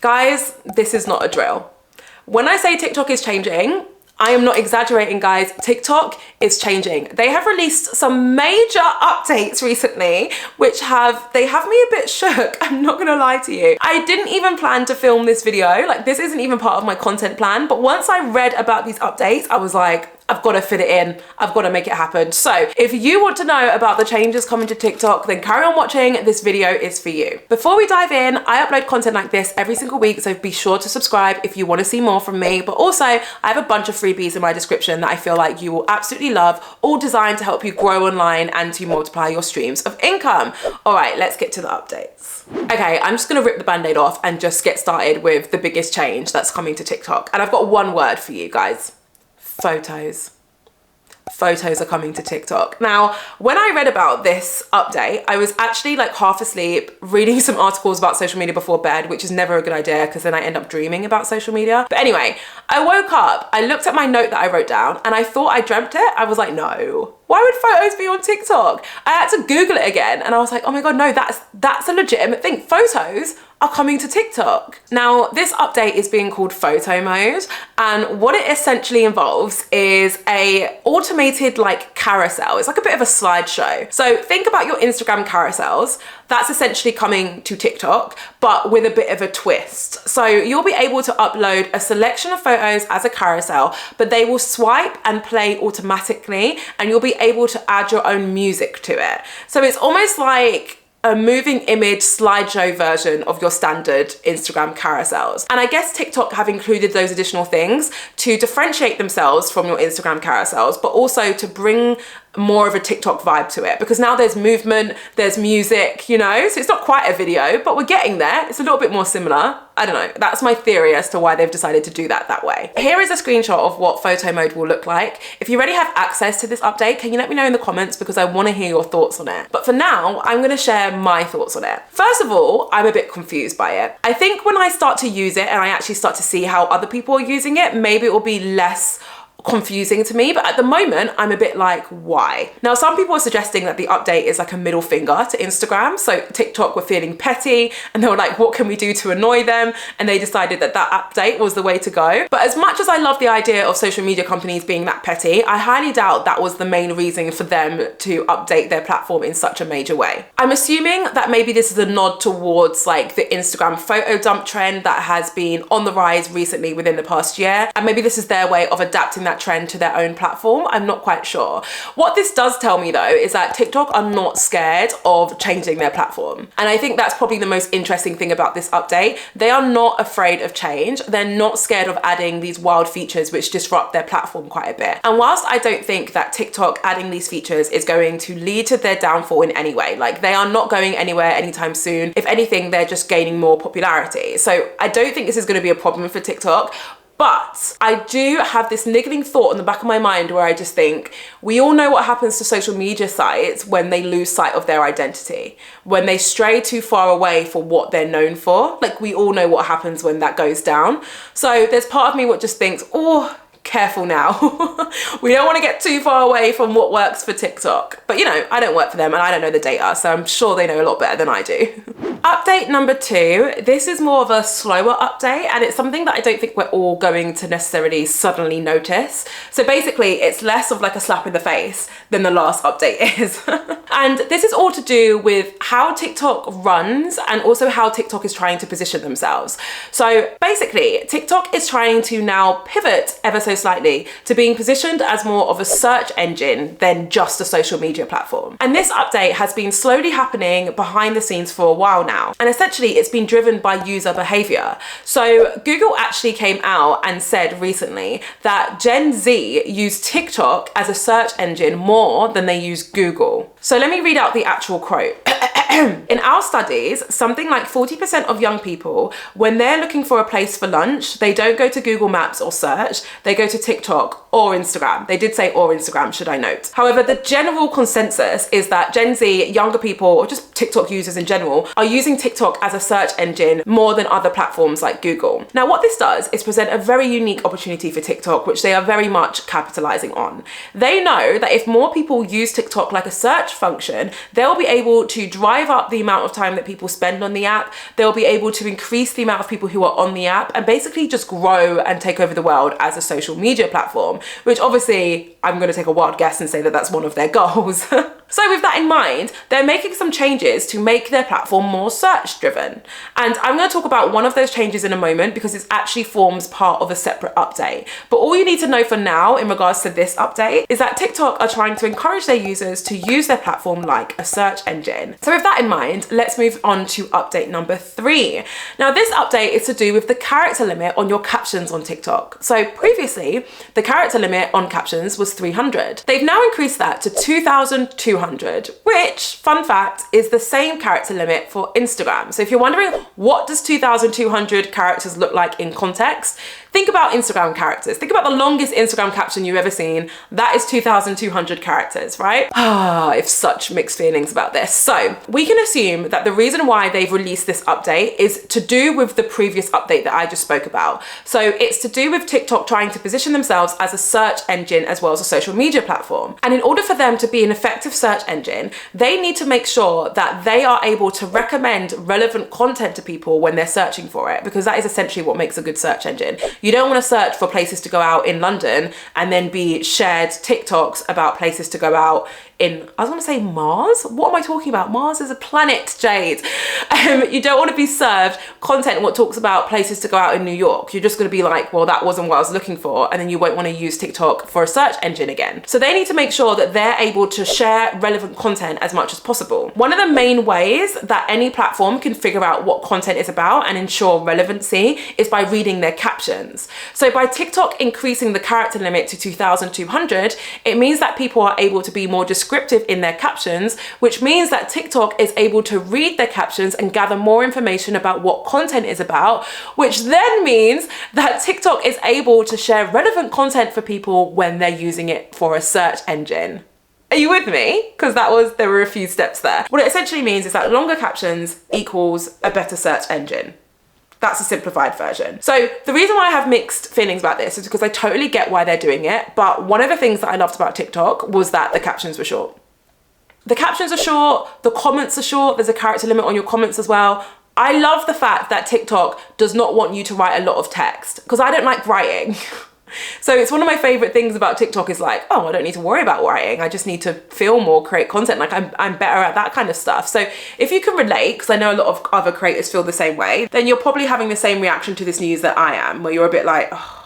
Guys, this is not a drill. When I say TikTok is changing, I am not exaggerating, guys. TikTok is changing. They have released some major updates recently, which they have me a bit shook. I'm not gonna lie to you. I didn't even plan to film this video. Like, this isn't even part of my content plan, but once I read about these updates, I was like, I've got to fit it in. I've got to make it happen. So if you want to know about the changes coming to TikTok, then carry on watching. This video is for you. Before we dive in, I upload content like this every single week, so be sure to subscribe if you want to see more from me. But also, I have a bunch of freebies in my description that I feel like you will absolutely love, all designed to help you grow online and to multiply your streams of income. All right, let's get to the updates. Okay, I'm just gonna rip the band-aid off and just get started with the biggest change that's coming to TikTok. And I've got one word for you guys. Photos. Photos are coming to TikTok. Now, when I read about this update, I was actually like half asleep reading some articles about social media before bed, which is never a good idea because then I end up dreaming about social media. But anyway, I woke up, I looked at my note that I wrote down and I thought I dreamt it. I was like, no. Why would photos be on TikTok? I had to Google it again and I was like, oh my God, no, that's a legitimate thing. Photos are coming to TikTok. Now, this update is being called photo mode, and what it essentially involves is a automated like carousel. It's like a bit of a slideshow. So think about your Instagram carousels. That's essentially coming to TikTok, but with a bit of a twist. So you'll be able to upload a selection of photos as a carousel, but they will swipe and play automatically, and you'll be able to add your own music to it. So it's almost like a moving image slideshow version of your standard Instagram carousels. And I guess TikTok have included those additional things to differentiate themselves from your Instagram carousels, but also to bring more of a TikTok vibe to it, because now there's movement, there's music, you know, so it's not quite a video, but we're getting there. It's a little bit more similar. I don't know. That's my theory as to why they've decided to do that way. Here is a screenshot of what photo mode will look like. If you already have access to this update, can you let me know in the comments, because I want to hear your thoughts on it. But for now, I'm going to share my thoughts on it. First of all, I'm a bit confused by it. I think when I start to use it and I actually start to see how other people are using it, maybe it will be less confusing to me, but at the moment I'm a bit like, why? Now, some people are suggesting that the update is like a middle finger to Instagram. So TikTok were feeling petty and they were like, what can we do to annoy them? And they decided that that update was the way to go. But as much as I love the idea of social media companies being that petty, I highly doubt that was the main reason for them to update their platform in such a major way. I'm assuming that maybe this is a nod towards like the Instagram photo dump trend that has been on the rise recently within the past year. And maybe this is their way of adapting that trend to their own platform. I'm not quite sure. What this does tell me though is that TikTok are not scared of changing their platform. And I think that's probably the most interesting thing about this update. They are not afraid of change. They're not scared of adding these wild features which disrupt their platform quite a bit. And whilst I don't think that TikTok adding these features is going to lead to their downfall in any way, like they are not going anywhere anytime soon. If anything, they're just gaining more popularity. So I don't think this is going to be a problem for TikTok. But I do have this niggling thought in the back of my mind where I just think, we all know what happens to social media sites when they lose sight of their identity, when they stray too far away for what they're known for. Like, we all know what happens when that goes down. So there's part of me what just thinks, oh, careful now. We don't want to get too far away from what works for TikTok. But you know, I don't work for them and I don't know the data, so I'm sure they know a lot better than I do. Update number 2. This is more of a slower update, and it's something that I don't think we're all going to necessarily suddenly notice. So basically, it's less of like a slap in the face than the last update is. And this is all to do with how TikTok runs and also how TikTok is trying to position themselves. So basically, TikTok is trying to now pivot ever so slightly to being positioned as more of a search engine than just a social media platform. And this update has been slowly happening behind the scenes for a while now. And essentially it's been driven by user behavior. So Google actually came out and said recently that Gen Z use TikTok as a search engine more than they use Google. So let me read out the actual quote. In our studies, something like 40% of young people, when they're looking for a place for lunch, they don't go to Google Maps or search, they go to TikTok or Instagram. They did say or Instagram, should I note. However, the general consensus is that Gen Z, younger people, or just TikTok users in general are using TikTok as a search engine more than other platforms like Google. Now, what this does is present a very unique opportunity for TikTok, which they are very much capitalizing on. They know that if more people use TikTok like a search function, they'll be able to drive up the amount of time that people spend on the app. They'll be able to increase the amount of people who are on the app and basically just grow and take over the world as a social media platform, which obviously I'm going to take a wild guess and say that that's one of their goals. So with that in mind, they're making some changes to make their platform more search driven. And I'm going to talk about one of those changes in a moment because it actually forms part of a separate update. But all you need to know for now in regards to this update is that TikTok are trying to encourage their users to use their platform like a search engine. So with that in mind, let's move on to update number 3. Now this update is to do with the character limit on your captions on TikTok. So previously, the character limit on captions was 300. They've now increased that to 2,200. Which, fun fact, is the same character limit for Instagram. So if you're wondering what does 2,200 characters look like in context, think about Instagram characters. Think about the longest Instagram caption you've ever seen. That is 2,200 characters, right? I have such mixed feelings about this. So we can assume that the reason why they've released this update is to do with the previous update that I just spoke about. So it's to do with TikTok trying to position themselves as a search engine as well as a social media platform. And in order for them to be an effective search engine, they need to make sure that they are able to recommend relevant content to people when they're searching for it, because that is essentially what makes a good search engine. You don't want to search for places to go out in London and then be shared TikToks about places to go out in, I was going to say Mars? What am I talking about? Mars is a planet, Jade. You don't want to be served content what talks about places to go out in New York. You're just going to be like, well, that wasn't what I was looking for. And then you won't want to use TikTok for a search engine again. So they need to make sure that they're able to share relevant content as much as possible. One of the main ways that any platform can figure out what content is about and ensure relevancy is by reading their captions. So by TikTok increasing the character limit to 2,200, it means that people are able to be more descriptive in their captions, which means that TikTok is able to read their captions and gather more information about what content is about, which then means that TikTok is able to share relevant content for people when they're using it for a search engine. Are you with me? Because there were a few steps there. What it essentially means is that longer captions equals a better search engine. That's a simplified version. So the reason why I have mixed feelings about this is because I totally get why they're doing it. But one of the things that I loved about TikTok was that the captions were short. The captions are short, the comments are short, there's a character limit on your comments as well. I love the fact that TikTok does not want you to write a lot of text because I don't like writing. So it's one of my favorite things about TikTok is like, oh, I don't need to worry about writing. I just need to film or create content. Like I'm better at that kind of stuff. So if you can relate, because I know a lot of other creators feel the same way, then you're probably having the same reaction to this news that I am, where you're a bit like, oh,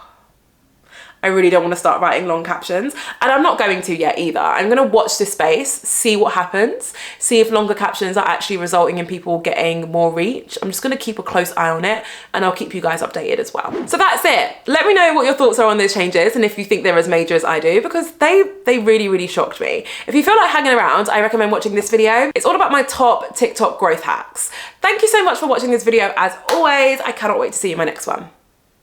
I really don't want to start writing long captions. And I'm not going to yet either. I'm going to watch this space, see what happens, see if longer captions are actually resulting in people getting more reach. I'm just going to keep a close eye on it and I'll keep you guys updated as well. So that's it. Let me know what your thoughts are on those changes and if you think they're as major as I do, because they really, really shocked me. If you feel like hanging around, I recommend watching this video. It's all about my top TikTok growth hacks. Thank you so much for watching this video as always. I cannot wait to see you in my next one.